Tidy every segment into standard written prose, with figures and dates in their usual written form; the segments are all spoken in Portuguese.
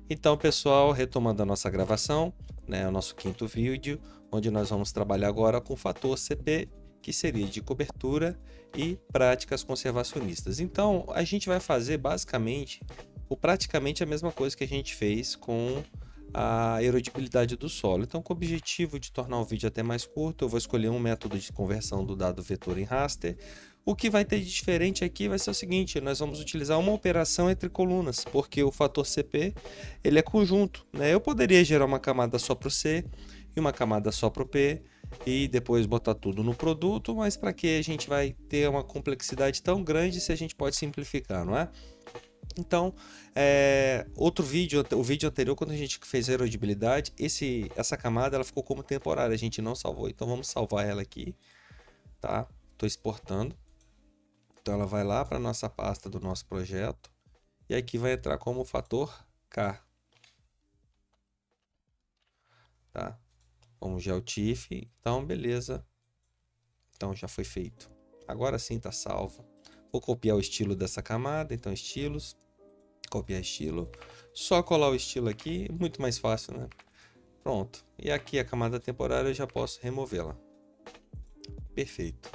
Então, pessoal, retomando a nossa gravação, né, o nosso quinto vídeo, onde nós vamos trabalhar agora com o fator CP, que seria de cobertura e práticas conservacionistas. Então, a gente vai fazer basicamente, ou praticamente a mesma coisa que a gente fez com a erodibilidade do solo. Então, com o objetivo de tornar o vídeo até mais curto, eu vou escolher um método de conversão do dado vetor em raster. O que vai ter de diferente aqui vai ser o seguinte: nós vamos utilizar uma operação entre colunas, porque o fator CP ele é conjunto, né? Eu poderia gerar uma camada só para o C e uma camada só para o P e depois botar tudo no produto, mas para que a gente vai ter uma complexidade tão grande se a gente pode simplificar, não é? Então, o vídeo anterior, quando a gente fez a erodibilidade, essa camada ela ficou como temporária, a gente não salvou. Então vamos salvar ela aqui, tá? Estou exportando. Então ela vai lá para a nossa pasta do nosso projeto e aqui vai entrar como fator K, tá? Como GeoTIFF, então beleza. Então já foi feito. Agora sim está salvo. Vou copiar o estilo dessa camada, então estilos, copiar estilo. Só colar o estilo aqui, muito mais fácil, né? Pronto. E aqui a camada temporária eu já posso removê-la. Perfeito.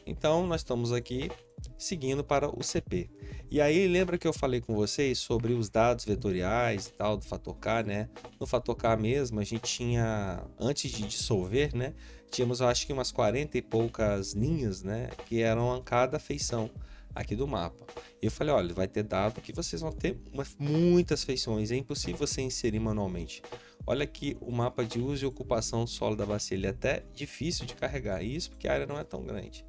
Então nós estamos aqui seguindo para o CP. E aí lembra que eu falei com vocês sobre os dados vetoriais e tal do fator K, né? No fator K mesmo a gente tinha, antes de dissolver, né? Tínhamos eu acho que umas 40 e poucas linhas, né? Que eram a cada feição aqui do mapa. E eu falei, olha, vai ter dado que vocês vão ter muitas feições, é impossível você inserir manualmente. Olha aqui o mapa de uso e ocupação do solo da bacia, ele é até difícil de carregar, isso porque a área não é tão grande.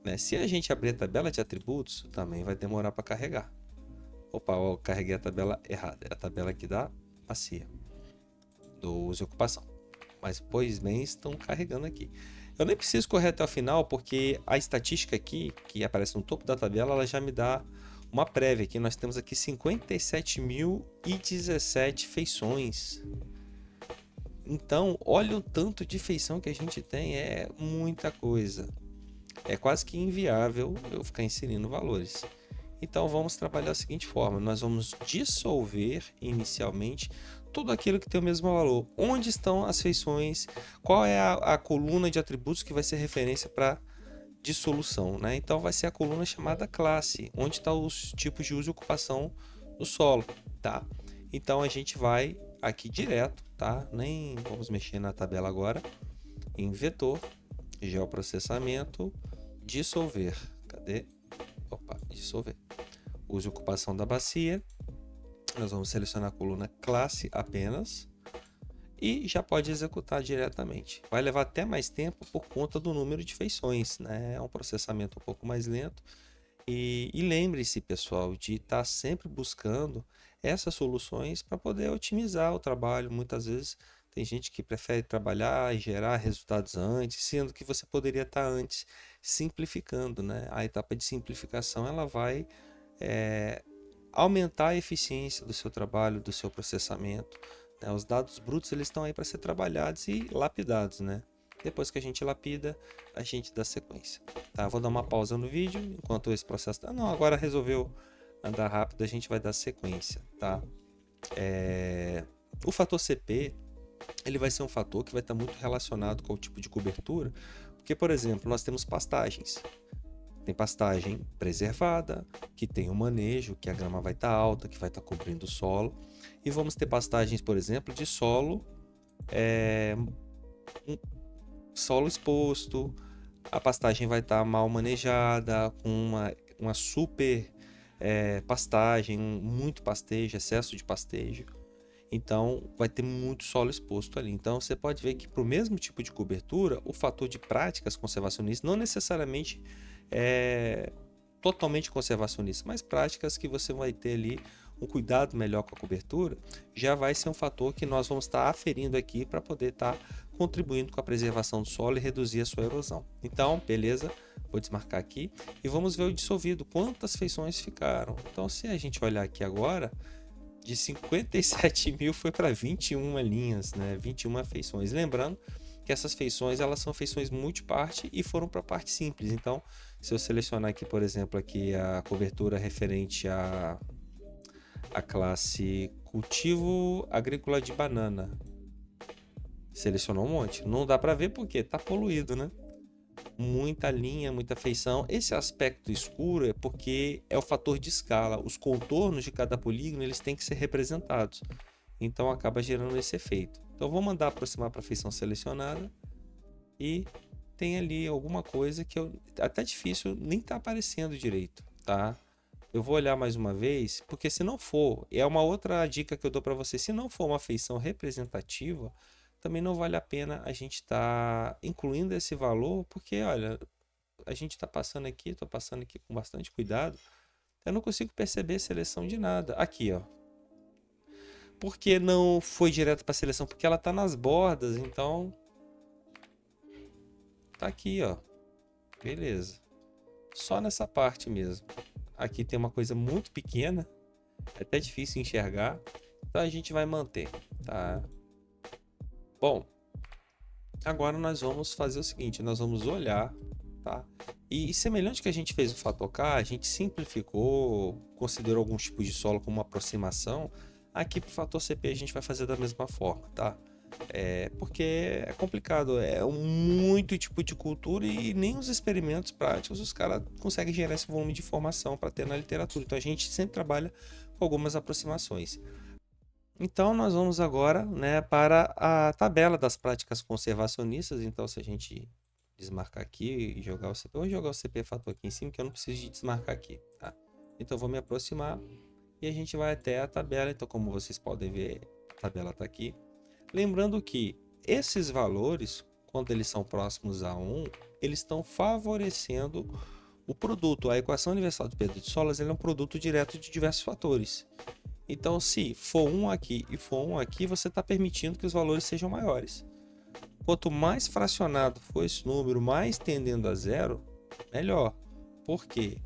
Né? Se a gente abrir a tabela de atributos, também vai demorar para carregar. Opa, eu carreguei a tabela errada. É a tabela aqui da bacia, do uso e ocupação. Mas, pois bem, estão carregando aqui. Eu nem preciso correr até o final, porque a estatística aqui, que aparece no topo da tabela, ela já me dá uma prévia aqui. Nós temos aqui 57.017 feições. Então, olha o tanto de feição que a gente tem, é muita coisa. É quase que inviável eu ficar inserindo valores. Então vamos trabalhar da seguinte forma: nós vamos dissolver inicialmente tudo aquilo que tem o mesmo valor. Onde estão as feições? Qual é a coluna de atributos que vai ser referência para dissolução, né? Então vai ser a coluna chamada classe, onde estão os tipos de uso e ocupação do solo, tá? Então a gente vai aqui direto, tá? Nem vamos mexer na tabela agora. Em vetor, geoprocessamento, dissolver. Cadê? Opa, dissolver. Use ocupação da bacia. Nós vamos selecionar a coluna classe apenas e já pode executar diretamente. Vai levar até mais tempo por conta do número de feições, né? É um processamento um pouco mais lento. E lembre-se, pessoal, de estar sempre buscando essas soluções para poder otimizar o trabalho. Muitas vezes tem gente que prefere trabalhar e gerar resultados antes, sendo que você poderia estar antes simplificando, né? A etapa de simplificação ela vai aumentar a eficiência do seu trabalho, do seu processamento, né? Os dados brutos eles estão aí para ser trabalhados e lapidados, né? Depois que a gente lapida, a gente dá sequência. Tá? Vou dar uma pausa no vídeo enquanto esse processo tá. Não, agora resolveu andar rápido, a gente vai dar sequência, tá? O fator CP ele vai ser um fator que vai estar muito relacionado com o tipo de cobertura, porque, por exemplo, nós temos pastagens. Tem pastagem preservada, que tem o manejo, que a grama vai estar alta, que vai estar cobrindo o solo. E vamos ter pastagens, por exemplo, de solo, solo exposto, a pastagem vai estar mal manejada, com uma super pastagem, muito pastejo, excesso de pastejo. Então vai ter muito solo exposto ali. Então você pode ver que para o mesmo tipo de cobertura, o fator de práticas conservacionistas não necessariamente é totalmente conservacionista, mas práticas que você vai ter ali um cuidado melhor com a cobertura, já vai ser um fator que nós vamos estar aferindo aqui para poder estar contribuindo com a preservação do solo e reduzir a sua erosão. Então, beleza, vou desmarcar aqui e vamos ver o dissolvido, quantas feições ficaram. Então, se a gente olhar aqui agora, de 57 mil foi para 21 linhas, né? 21 feições. Lembrando que essas feições elas são feições multiparte e foram para a parte simples. Então, se eu selecionar aqui, por exemplo, aqui a cobertura referente à classe cultivo agrícola de banana. Selecionou um monte. Não dá para ver porque tá poluído, né? Muita linha, muita feição. Esse aspecto escuro é porque é o fator de escala. Os contornos de cada polígono eles têm que ser representados. Então acaba gerando esse efeito. Então vou mandar aproximar para a feição selecionada e tem ali alguma coisa que até difícil, nem tá aparecendo direito, tá? Eu vou olhar mais uma vez, porque se não for, é uma outra dica que eu dou para você, se não for uma feição representativa, também não vale a pena a gente estar incluindo esse valor, porque olha, a gente está passando aqui, estou passando aqui com bastante cuidado, eu não consigo perceber seleção de nada. Aqui, ó. Por que não foi direto para a seleção? Porque ela está nas bordas, então tá aqui, ó. Beleza. Só nessa parte mesmo. Aqui tem uma coisa muito pequena, é até difícil enxergar, então a gente vai manter, tá? Bom, agora nós vamos fazer o seguinte, nós vamos olhar, tá? E semelhante que a gente fez o fator K, a gente simplificou, considerou alguns tipos de solo como uma aproximação. Aqui para o fator CP a gente vai fazer da mesma forma, tá? Porque é complicado, é muito tipo de cultura e nem os experimentos práticos os caras conseguem gerar esse volume de informação para ter na literatura. Então a gente sempre trabalha com algumas aproximações. Então nós vamos agora, né, para a tabela das práticas conservacionistas. Então se a gente desmarcar aqui e jogar o CP, eu vou jogar o CP fator aqui em cima que eu não preciso de desmarcar aqui, tá? Então eu vou me aproximar e a gente vai até a tabela. Então como vocês podem ver, a tabela está aqui. Lembrando que esses valores, quando eles são próximos a 1, eles estão favorecendo o produto. A equação universal do Pedro de Solas é um produto direto de diversos fatores. Então, se for 1 aqui e for 1 aqui, você está permitindo que os valores sejam maiores. Quanto mais fracionado for esse número, mais tendendo a zero, melhor. Por quê?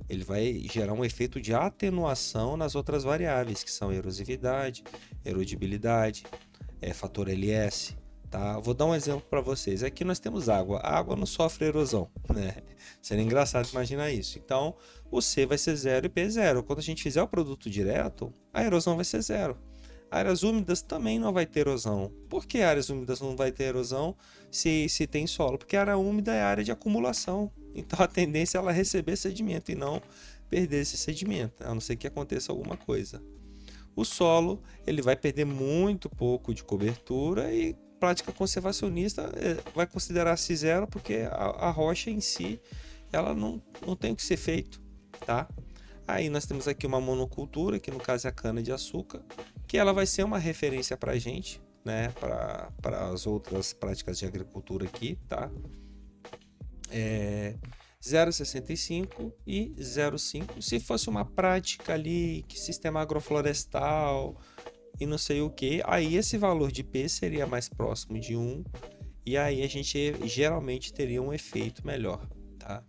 Ele vai gerar um efeito de atenuação nas outras variáveis, que são erosividade, erodibilidade, fator LS, tá? Vou dar um exemplo para vocês. Aqui nós temos água. A água não sofre erosão, né? Seria engraçado imaginar isso. Então, o C vai ser 0 e P 0. Quando a gente fizer o produto direto, a erosão vai ser 0. Áreas úmidas também não vai ter erosão. Por que áreas úmidas não vai ter erosão se tem solo? Porque a área úmida é a área de acumulação. Então, a tendência é ela receber sedimento e não perder esse sedimento, a não ser que aconteça alguma coisa. O solo ele vai perder muito pouco de cobertura e prática conservacionista vai considerar-se zero porque a rocha em si ela não tem o que ser feito, tá? Aí nós temos aqui uma monocultura, que no caso é a cana de açúcar, que ela vai ser uma referência para a gente, né? Para as outras práticas de agricultura aqui, tá? 0,65 e 0,5. Se fosse uma prática ali, que sistema agroflorestal e não sei o que, aí esse valor de P seria mais próximo de 1 e aí a gente geralmente teria um efeito melhor, tá?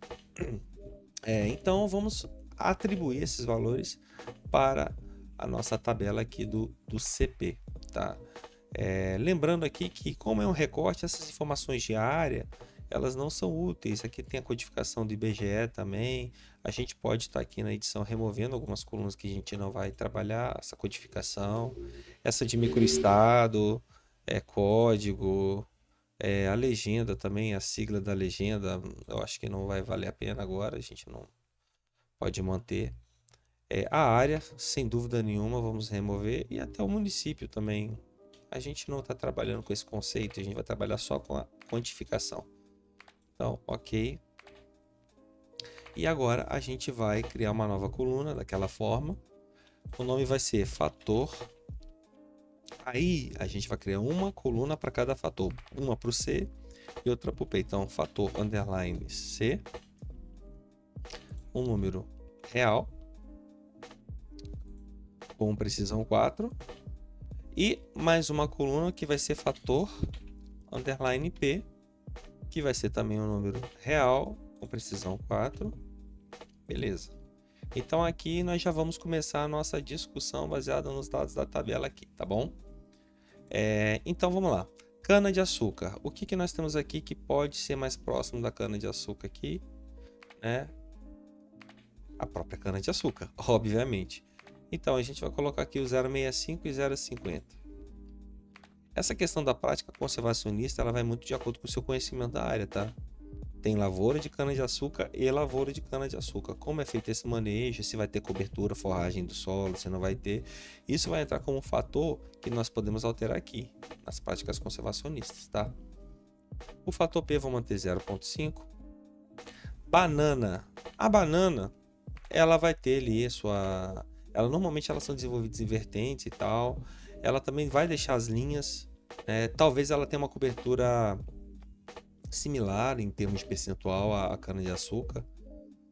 Então vamos atribuir esses valores para a nossa tabela aqui do CP, tá? Lembrando aqui que como é um recorte, essas informações de área elas não são úteis. Aqui tem a codificação do IBGE também. A gente pode estar aqui na edição removendo algumas colunas que a gente não vai trabalhar, essa codificação, essa de microestado, código, a legenda também, a sigla da legenda, eu acho que não vai valer a pena agora, a gente não pode manter. A área, sem dúvida nenhuma, vamos remover, e até o município também. A gente não está trabalhando com esse conceito, a gente vai trabalhar só com a quantificação. Então, ok. E agora a gente vai criar uma nova coluna daquela forma. O nome vai ser fator. Aí a gente vai criar uma coluna para cada fator. Uma para o C e outra para o P. Então, fator underline C. Um número real. Com precisão 4. E mais uma coluna que vai ser fator underline P, que vai ser também um número real com precisão 4. Beleza. Então aqui nós já vamos começar a nossa discussão baseada nos dados da tabela aqui, tá bom? Então vamos lá. Cana de açúcar. O que nós temos aqui que pode ser mais próximo da cana de açúcar aqui? A própria cana de açúcar, obviamente. Então a gente vai colocar aqui o 0,65 e 0,50. Essa questão da prática conservacionista, ela vai muito de acordo com o seu conhecimento da área, tá? Tem lavoura de cana-de-açúcar e lavoura de cana-de-açúcar. Como é feito esse manejo, se vai ter cobertura, forragem do solo, se não vai ter. Isso vai entrar como um fator que nós podemos alterar aqui, nas práticas conservacionistas, tá? O fator P vou manter 0,5. Banana. A banana, ela vai ter ali sua... normalmente elas são desenvolvidas em vertentes e tal. Ela também vai deixar as linhas. Talvez ela tenha uma cobertura similar em termos de percentual à cana-de-açúcar.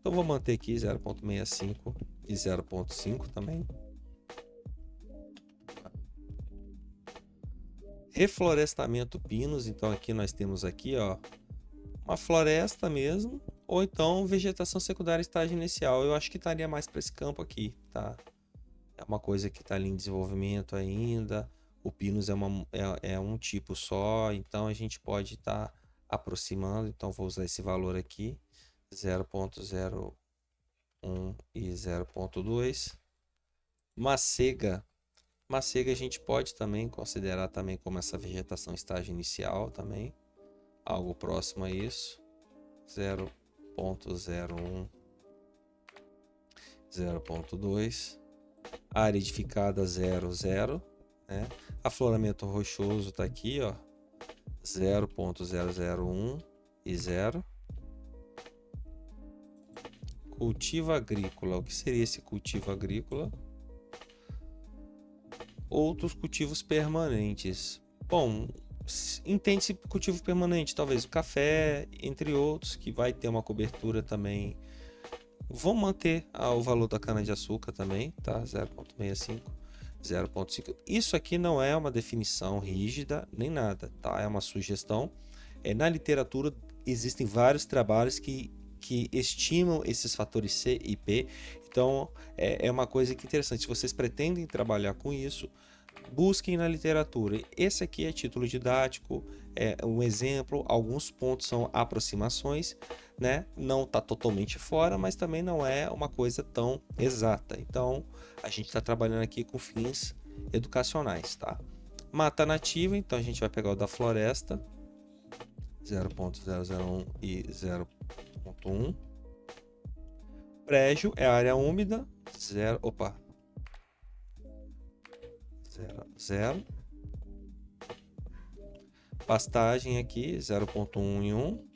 Então vou manter aqui 0,65 e 0,5 também. Reflorestamento pinos, então aqui nós temos aqui, ó, uma floresta mesmo, ou então vegetação secundária estágio inicial. Eu acho que estaria mais para esse campo aqui, tá? É uma coisa que está ali em desenvolvimento ainda. O pinus é um tipo só, então a gente pode estar aproximando. Então vou usar esse valor aqui, 0,01 e 0,2. Macega. Macega a gente pode também considerar também como essa vegetação estágio inicial também. Algo próximo a isso. 0,01, 0,2. Área edificada 0, 0. Né? Afloramento rochoso está aqui, ó, 0,001 e 0. Cultivo agrícola. O que seria esse cultivo agrícola? Outros cultivos permanentes. Bom, entende-se cultivo permanente, talvez o café, entre outros, que vai ter uma cobertura também. Vamos manter o valor da cana-de-açúcar também, tá? 0,65, 0,5. Isso aqui não é uma definição rígida nem nada, tá? É uma sugestão. Na literatura existem vários trabalhos que estimam esses fatores C e P. Então é uma coisa que é interessante. Se vocês pretendem trabalhar com isso, busquem na literatura. Esse aqui é título didático, é um exemplo. Alguns pontos são aproximações, né? Não está totalmente fora, mas também não é uma coisa tão exata. Então a gente está trabalhando aqui com fins educacionais, tá? Mata nativa, então a gente vai pegar o da floresta, 0,001 e 0,1. Prédio é a área úmida, 0, 0. Pastagem aqui, 0,1 e 1.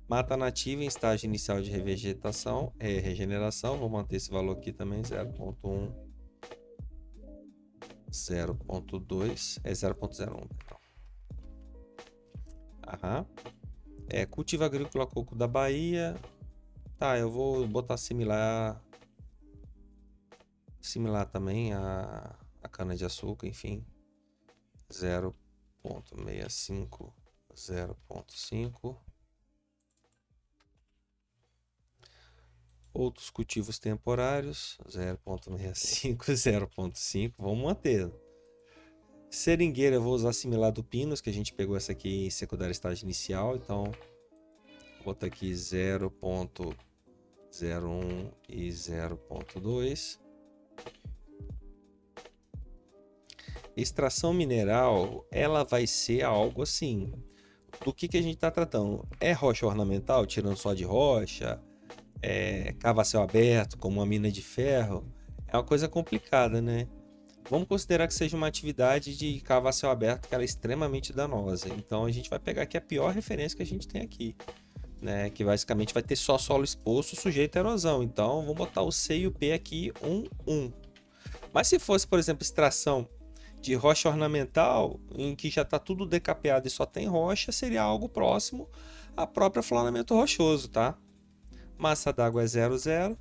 Mata nativa em estágio inicial de revegetação, regeneração, vou manter esse valor aqui também, 0,1, 0,2, 0,01. Aham. Cultivo agrícola coco da Bahia. Tá, eu vou botar similar também a cana-de-açúcar, enfim. 0,65, 0,5. Outros cultivos temporários, 0,65, 0,5. Vamos manter. Seringueira, eu vou usar similar do Pinus, que a gente pegou essa aqui em secundário estágio inicial. Então, vou botar aqui 0,01 e 0,2. Extração mineral, ela vai ser algo assim. Do que a gente está tratando? É rocha ornamental, tirando só de rocha? Cava a céu aberto, como uma mina de ferro? É uma coisa complicada, né? Vamos considerar que seja uma atividade de cava a céu aberto que ela é extremamente danosa. Então a gente vai pegar aqui a pior referência que a gente tem aqui, né? Que basicamente vai ter só solo exposto sujeito à erosão. Então vamos botar o C e o P aqui 1. Mas se fosse, por exemplo, extração de rocha ornamental, em que já está tudo decapeado e só tem rocha, seria algo próximo a próprio afloramento rochoso, tá? Massa d'água é 0,0.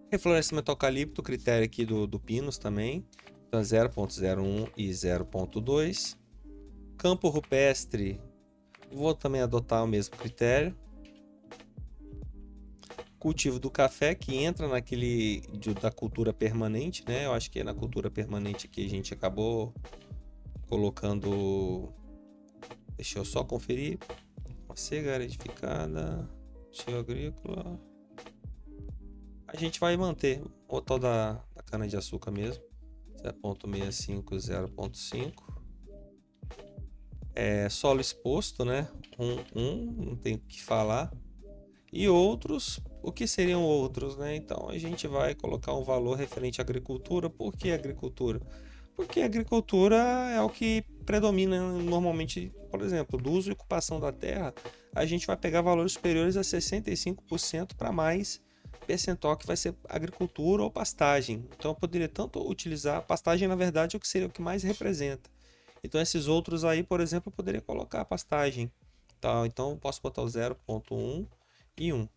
Reflorescimento eucalipto, critério aqui do Pinus também. Então 0,01 e 0,2. Campo rupestre, vou também adotar o mesmo critério. Cultivo do café, que entra naquele da cultura permanente, né? Eu acho que é na cultura permanente que a gente acabou colocando. Deixa eu só conferir. Uma cega edificada, cultivo agrícola. A gente vai manter o tal da cana de açúcar mesmo. 0.65, 0.5. Solo exposto, né? Não tem o que falar. E outros, o que seriam outros, né? Então a gente vai colocar um valor referente à agricultura. Por que agricultura? Porque a agricultura é o que predomina normalmente, por exemplo, do uso e ocupação da terra, a gente vai pegar valores superiores a 65% para mais percentual que vai ser agricultura ou pastagem. Então eu poderia tanto utilizar pastagem, na verdade, é o que seria o que mais representa. Então esses outros aí, por exemplo, eu poderia colocar a pastagem, tá? Então eu posso botar o 0.1 e 1,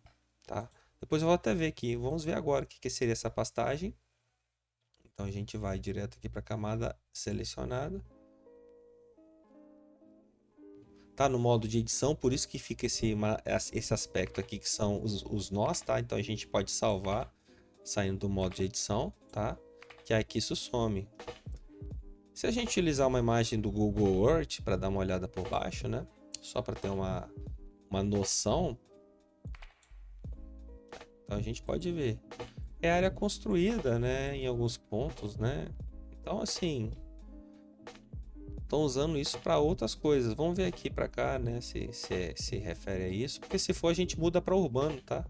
tá? Depois eu vou até ver aqui, vamos ver agora o que seria essa pastagem. Então a gente vai direto aqui para a camada selecionada. Tá no modo de edição, por isso que fica esse aspecto aqui que são os nós, tá? Então a gente pode salvar saindo do modo de edição, tá? Que aqui isso some. Se a gente utilizar uma imagem do Google Earth para dar uma olhada por baixo, né? Só para ter uma noção, então a gente pode ver. É área construída, né? Em alguns pontos, né? Então assim, estão usando isso para outras coisas. Vamos ver aqui para cá, né? Se refere a isso. Porque se for, a gente muda para urbano, tá?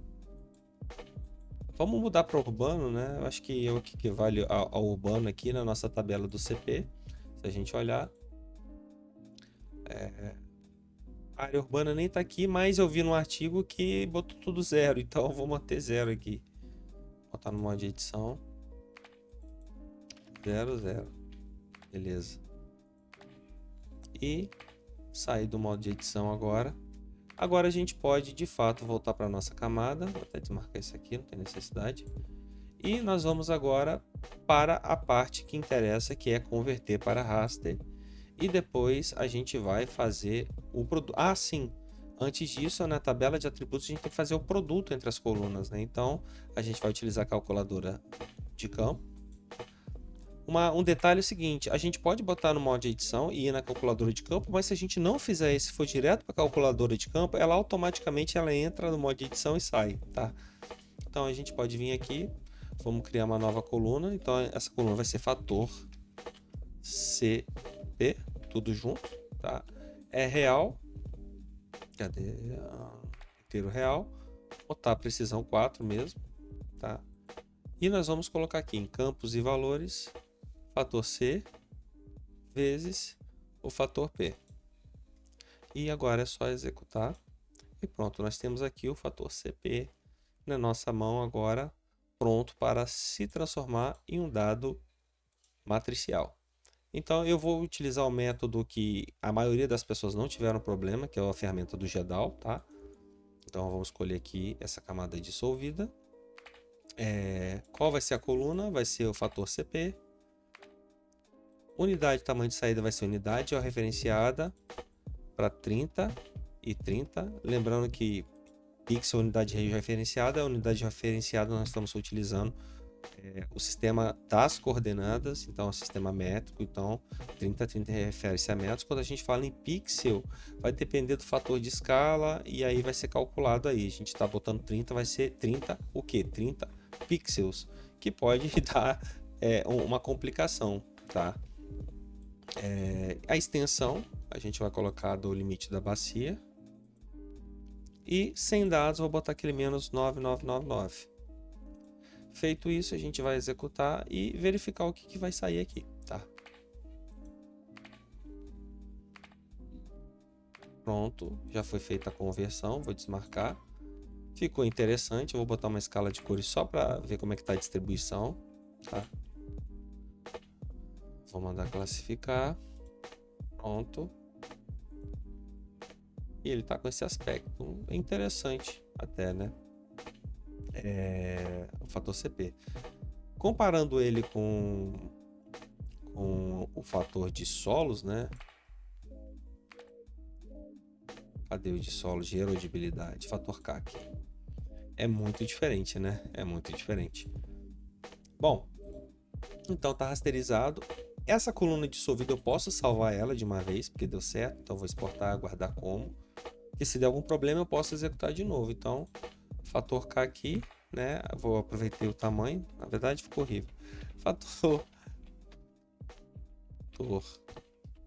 Vamos mudar para urbano, né? Eu acho que é o que equivale ao urbano aqui na nossa tabela do CP. Se a gente olhar, a área urbana nem tá aqui, mas eu vi no artigo que botou tudo zero. Então eu vou manter zero aqui. Vou botar no modo de edição. 0, 0. Beleza. E sair do modo de edição agora. Agora a gente pode de fato voltar para a nossa camada. Vou até desmarcar isso aqui, não tem necessidade. E nós vamos agora para a parte que interessa, que é converter para raster. E depois a gente vai fazer o produto. Ah, sim! Antes disso, na tabela de atributos, a gente tem que fazer o produto entre as colunas, né? Então a gente vai utilizar a calculadora de campo. Um detalhe é o seguinte, a gente pode botar no modo de edição e ir na calculadora de campo, mas se a gente não fizer isso, se for direto para a calculadora de campo, ela automaticamente entra no modo de edição e sai, tá? Então a gente pode vir aqui, vamos criar uma nova coluna, então essa coluna vai ser fator CP, tudo junto, tá? É real, cadê? Inteiro real, botar precisão 4 mesmo, tá? E nós vamos colocar aqui em campos e valores, fator C vezes o fator P. E agora é só executar. E pronto, nós temos aqui o fator CP na nossa mão agora, pronto para se transformar em um dado matricial. Então eu vou utilizar o método que a maioria das pessoas não tiveram problema, que é a ferramenta do GEDAL, tá? Então vamos escolher aqui essa camada dissolvida. Qual vai ser a coluna? Vai ser o fator CP. Unidade, tamanho de saída vai ser unidade referenciada para 30 e 30. Lembrando que pixel unidade referenciada, a unidade referenciada nós estamos utilizando o sistema das coordenadas, então o sistema métrico, então 30 refere-se a metros. Quando a gente fala em pixel, vai depender do fator de escala e aí vai ser calculado aí. A gente está botando 30, vai ser 30 o quê? 30 pixels, que pode dar uma complicação, tá? A extensão a gente vai colocar do limite da bacia e sem dados vou botar aquele menos 9999. Feito isso, a gente vai executar e verificar o que vai sair aqui, tá? Pronto, já foi feita a conversão, vou desmarcar. Ficou interessante, eu vou botar uma escala de cores só para ver como é que está a distribuição, tá? Vou mandar classificar. Pronto. E ele está com esse aspecto. É interessante até, né? O fator CP. Comparando ele com o fator de solos, né? Cadê o de solos de erodibilidade? Fator CAC. É muito diferente, né? É muito diferente. Bom, então tá rasterizado. Essa coluna dissolvida eu posso salvar ela de uma vez, porque deu certo. Então vou exportar, guardar como. E se der algum problema eu posso executar de novo. Então, fator K aqui, né? Vou aproveitar o tamanho, na verdade ficou horrível. Fator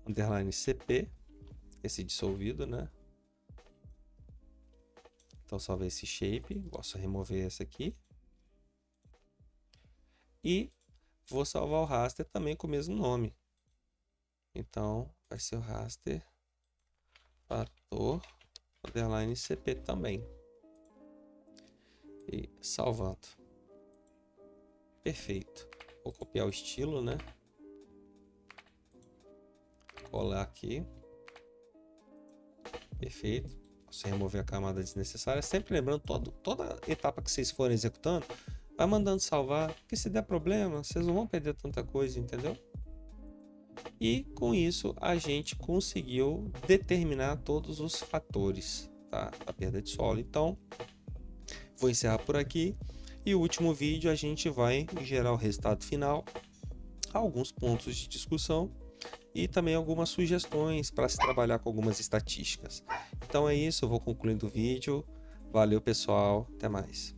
underline CP, esse dissolvido, né? Então salvei esse shape, posso remover essa aqui. E vou salvar o raster também com o mesmo nome. Então vai ser o raster fator underline CP também. E salvando. Perfeito. Vou copiar o estilo, né? Colar aqui. Perfeito. Posso remover a camada desnecessária. Sempre lembrando, toda etapa que vocês forem executando, vai mandando salvar. Porque se der problema, vocês não vão perder tanta coisa, entendeu? E com isso a gente conseguiu determinar todos os fatores, tá, da perda de solo. Então, vou encerrar por aqui. E o último vídeo a gente vai gerar o resultado final, alguns pontos de discussão e também algumas sugestões para se trabalhar com algumas estatísticas. Então é isso, eu vou concluindo o vídeo. Valeu, pessoal, até mais.